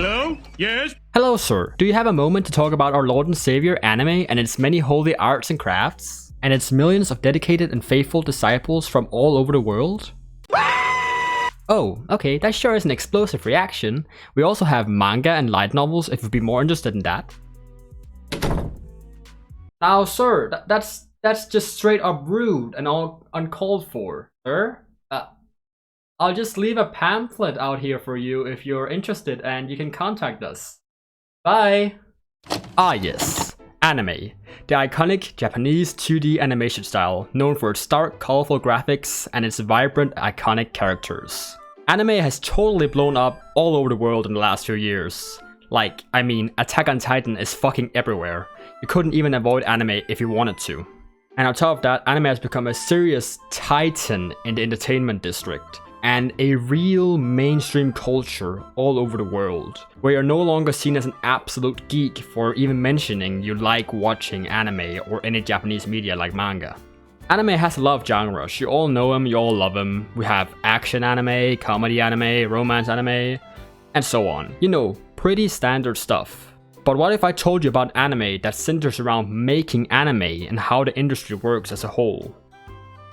Hello? Yes? Hello, sir. Do you have a moment to talk about our Lord and Savior anime and its many holy arts and crafts? And its millions of dedicated and faithful disciples from all over the world? Oh, okay, that sure is an explosive reaction. We also have manga and light novels if you'd be more interested in that. Now, sir, that's just straight up rude and all uncalled for, sir. I'll just leave a pamphlet out here for you if you're interested and you can contact us. Bye! Ah yes, anime. The iconic Japanese 2D animation style, known for its stark, colorful graphics and its vibrant, iconic characters. Anime has totally blown up all over the world in the last few years. Like, I mean, Attack on Titan is fucking everywhere. You couldn't even avoid anime if you wanted to. And on top of that, anime has become a serious titan in the entertainment district. And a real mainstream culture all over the world, where you're no longer seen as an absolute geek for even mentioning you like watching anime or any Japanese media like manga. Anime has a lot of genres, you all know them, you all love them. We have action anime, comedy anime, romance anime, and so on. You know, pretty standard stuff. But what if I told you about anime that centers around making anime and how the industry works as a whole?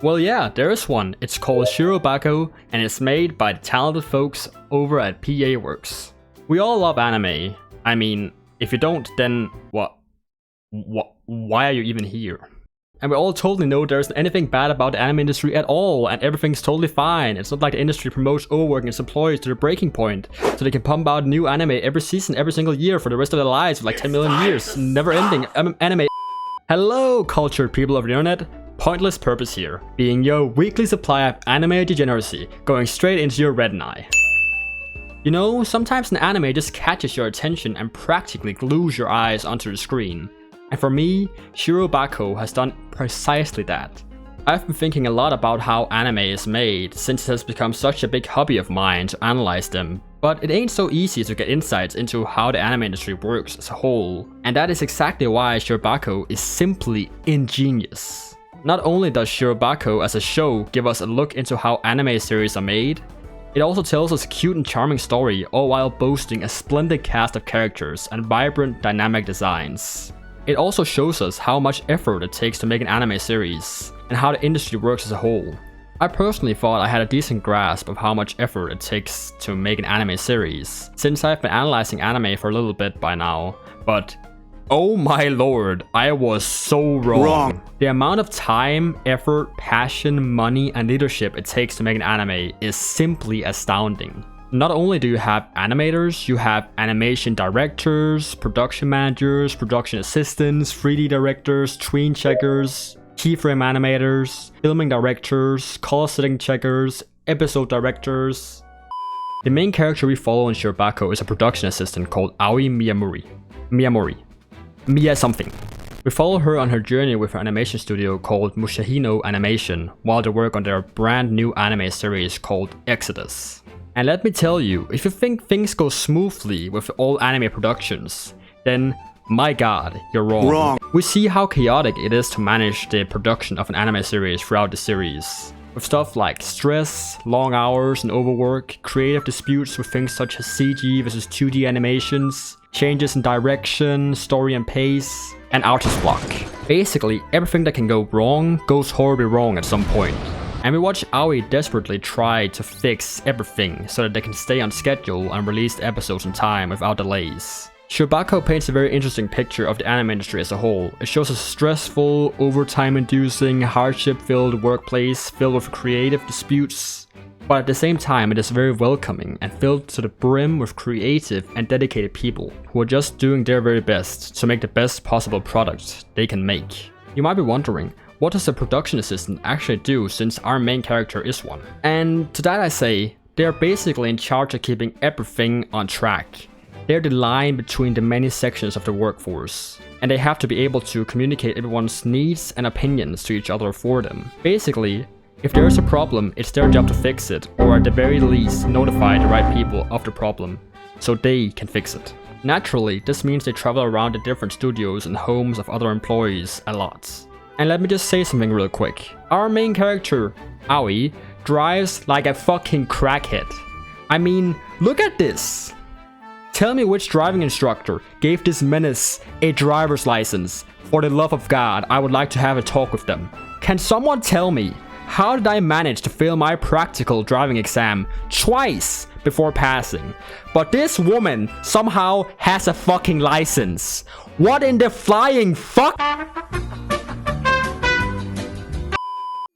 Well yeah, there is one. It's called Shirobako and it's made by the talented folks over at PA Works. We all love anime. I mean, if you don't, then what? Why are you even here? And we all totally know there isn't anything bad about the anime industry at all and everything's totally fine. It's not like the industry promotes overworking its employees to the breaking point so they can pump out new anime every season, every single year for the rest of their lives for like 10 million years. Never ending anime. Hello, cultured people of the internet. Pointless purpose here, being your weekly supply of anime degeneracy, going straight into your retina. You know, sometimes an anime just catches your attention and practically glues your eyes onto the screen. And for me, Shirobako has done precisely that. I've been thinking a lot about how anime is made, since it has become such a big hobby of mine to analyze them. But it ain't so easy to get insights into how the anime industry works as a whole. And that is exactly why Shirobako is simply ingenious. Not only does Shirobako as a show give us a look into how anime series are made, it also tells us a cute and charming story, all while boasting a splendid cast of characters and vibrant, dynamic designs. It also shows us how much effort it takes to make an anime series, and how the industry works as a whole. I personally thought I had a decent grasp of how much effort it takes to make an anime series, since I've been analyzing anime for a little bit by now, but oh my lord, I was so wrong. The amount of time, effort, passion, money, and leadership it takes to make an anime is simply astounding. Not only do you have animators, you have animation directors, production managers, production assistants, 3D directors, tween checkers, keyframe animators, filming directors, color setting checkers, episode directors. The main character we follow in Shirobako is a production assistant called Aoi Miyamori. Mia something. We follow her on her journey with her animation studio called Mushahino Animation while they work on their brand new anime series called Exodus. And let me tell you, if you think things go smoothly with all anime productions, then my god, you're wrong. We see how chaotic it is to manage the production of an anime series throughout the series. With stuff like stress, long hours and overwork, creative disputes with things such as CG versus 2D animations, changes in direction, story and pace, and artist block. Basically, everything that can go wrong goes horribly wrong at some point. And we watch Aoi desperately try to fix everything so that they can stay on schedule and release the episodes in time without delays. Shirobako paints a very interesting picture of the anime industry as a whole. It shows a stressful, overtime-inducing, hardship-filled workplace filled with creative disputes. But at the same time, it is very welcoming and filled to the brim with creative and dedicated people who are just doing their very best to make the best possible product they can make. You might be wondering, what does a production assistant actually do since our main character is one? And to that I say, they are basically in charge of keeping everything on track. They're the line between the many sections of the workforce, and they have to be able to communicate everyone's needs and opinions to each other for them. Basically, if there is a problem, it's their job to fix it, or at the very least notify the right people of the problem, so they can fix it. Naturally, this means they travel around the different studios and homes of other employees a lot. And let me just say something real quick. Our main character, Aoi, drives like a fucking crackhead. I mean, look at this! Tell me which driving instructor gave this menace a driver's license. For the love of God, I would like to have a talk with them. Can someone tell me, how did I manage to fail my practical driving exam twice before passing? But this woman somehow has a fucking license. What in the flying fuck?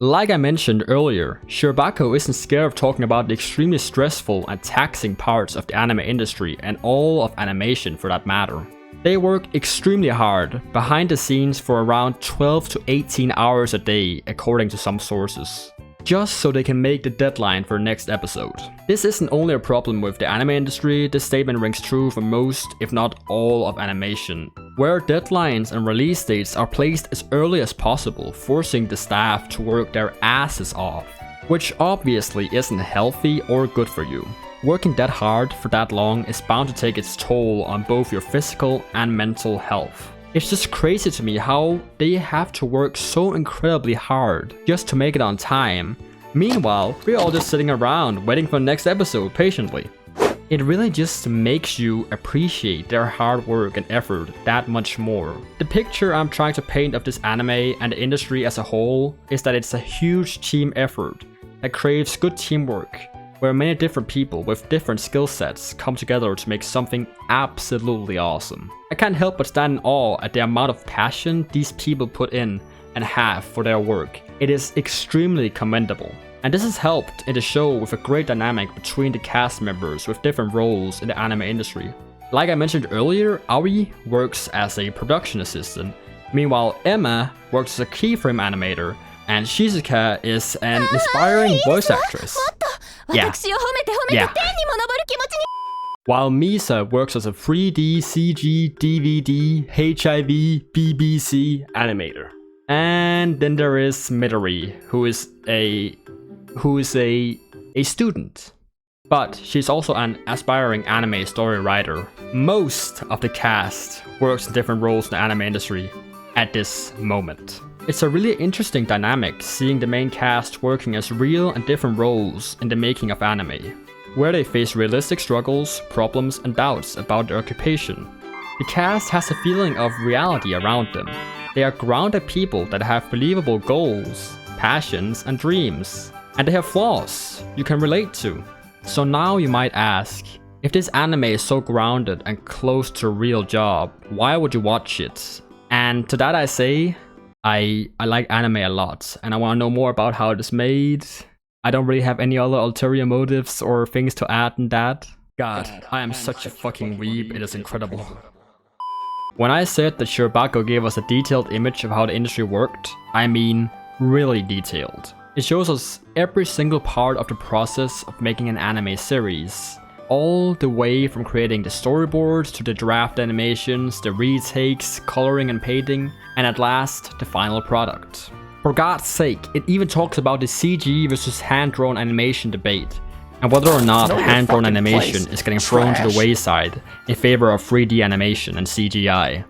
Like I mentioned earlier, Shirobako isn't scared of talking about the extremely stressful and taxing parts of the anime industry and all of animation for that matter. They work extremely hard, behind the scenes for around 12 to 18 hours a day according to some sources, just so they can make the deadline for the next episode. This isn't only a problem with the anime industry, this statement rings true for most, if not all, of animation, where deadlines and release dates are placed as early as possible, forcing the staff to work their asses off, which obviously isn't healthy or good for you. Working that hard for that long is bound to take its toll on both your physical and mental health. It's just crazy to me how they have to work so incredibly hard just to make it on time. Meanwhile, we're all just sitting around waiting for the next episode patiently. It really just makes you appreciate their hard work and effort that much more. The picture I'm trying to paint of this anime and the industry as a whole is that it's a huge team effort that craves good teamwork, where many different people with different skill sets come together to make something absolutely awesome. I can't help but stand in awe at the amount of passion these people put in and have for their work. It is extremely commendable. And this is helped in the show with a great dynamic between the cast members with different roles in the anime industry. Like I mentioned earlier, Aoi works as a production assistant, meanwhile Emma works as a keyframe animator, and Shizuka is an inspiring voice actress. Yeah. While Misa works as a 3D, CG, DVD, HIV, BBC animator. And then there is Midori, who is a student. But she's also an aspiring anime story writer. Most of the cast works in different roles in the anime industry at this moment. It's a really interesting dynamic seeing the main cast working as real and different roles in the making of anime, where they face realistic struggles, problems, and doubts about their occupation. The cast has a feeling of reality around them. They are grounded people that have believable goals, passions, and dreams, and they have flaws you can relate to. So now you might ask, if this anime is so grounded and close to a real job, why would you watch it? And to that I say, I like anime a lot, and I want to know more about how it is made. I don't really have any other ulterior motives or things to add than that. God, I am such a fucking weeb, it is incredible. When I said that Shirobako gave us a detailed image of how the industry worked, I mean really detailed. It shows us every single part of the process of making an anime series. All the way from creating the storyboards to the draft animations, the retakes, coloring and painting, and at last, the final product. For God's sake, it even talks about the CG versus hand-drawn animation debate, and whether or not hand-drawn animation is getting thrown to the wayside in favor of 3D animation and CGI.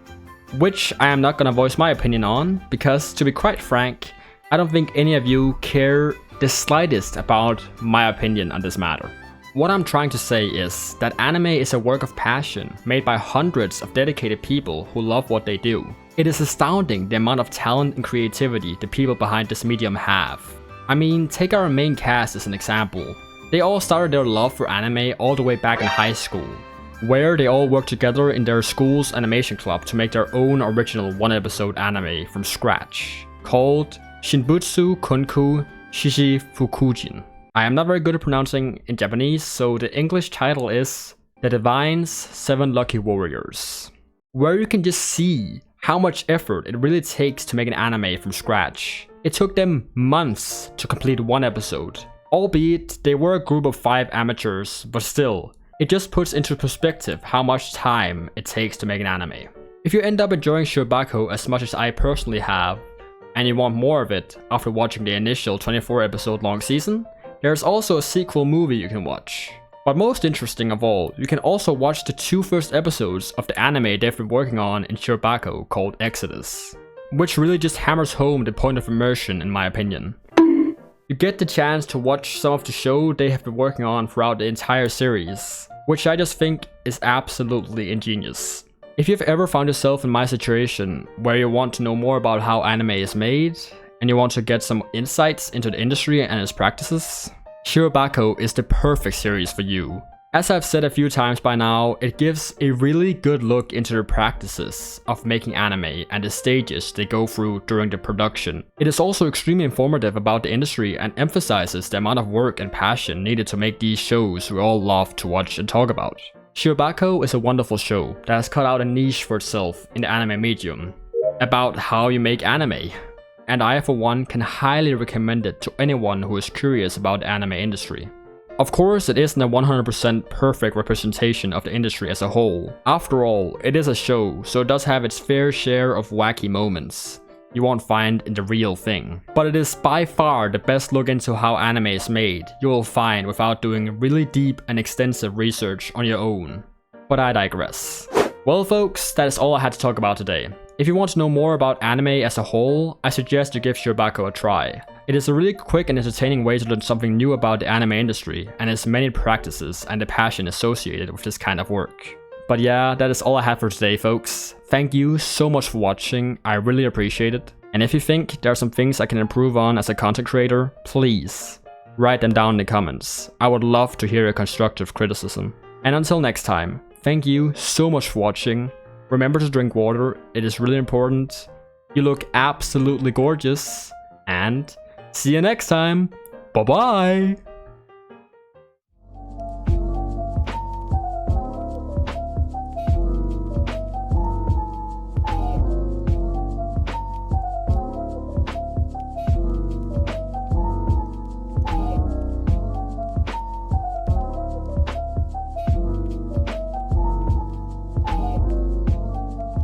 Which I am not gonna voice my opinion on, because to be quite frank, I don't think any of you care the slightest about my opinion on this matter. What I'm trying to say is that anime is a work of passion made by hundreds of dedicated people who love what they do. It is astounding the amount of talent and creativity the people behind this medium have. I mean, take our main cast as an example. They all started their love for anime all the way back in high school, where they all worked together in their school's animation club to make their own original one-episode anime from scratch, called Shinbutsu Kunku Shishifukujin. I am not very good at pronouncing in Japanese, so the English title is The Divine's 7 Lucky Warriors, where you can just see how much effort it really takes to make an anime from scratch. It took them months to complete one episode, albeit they were a group of 5 amateurs, but still, it just puts into perspective how much time it takes to make an anime. If you end up enjoying Shirobako as much as I personally have, and you want more of it after watching the initial 24 episode long season, there's also a sequel movie you can watch. But most interesting of all, you can also watch the 2 first episodes of the anime they've been working on in Shirobako called Exodus, which really just hammers home the point of immersion in my opinion. You get the chance to watch some of the show they have been working on throughout the entire series, which I just think is absolutely ingenious. If you've ever found yourself in my situation where you want to know more about how anime is made, and you want to get some insights into the industry and its practices, Shirobako is the perfect series for you. As I've said a few times by now, it gives a really good look into the practices of making anime and the stages they go through during the production. It is also extremely informative about the industry and emphasizes the amount of work and passion needed to make these shows we all love to watch and talk about. Shirobako is a wonderful show that has cut out a niche for itself in the anime medium, about how you make anime. And I for one can highly recommend it to anyone who is curious about the anime industry. Of course, it isn't a 100% perfect representation of the industry as a whole. After all, it is a show, so it does have its fair share of wacky moments you won't find in the real thing. But it is by far the best look into how anime is made you will find without doing really deep and extensive research on your own. But I digress. Well folks, that is all I had to talk about today. If you want to know more about anime as a whole, I suggest you give Shirobako a try. It is a really quick and entertaining way to learn something new about the anime industry and its many practices and the passion associated with this kind of work. But yeah, that is all I have for today folks. Thank you so much for watching, I really appreciate it. And if you think there are some things I can improve on as a content creator, please write them down in the comments. I would love to hear your constructive criticism. And until next time, thank you so much for watching. Remember to drink water, it is really important. You look absolutely gorgeous. And see you next time. Bye bye.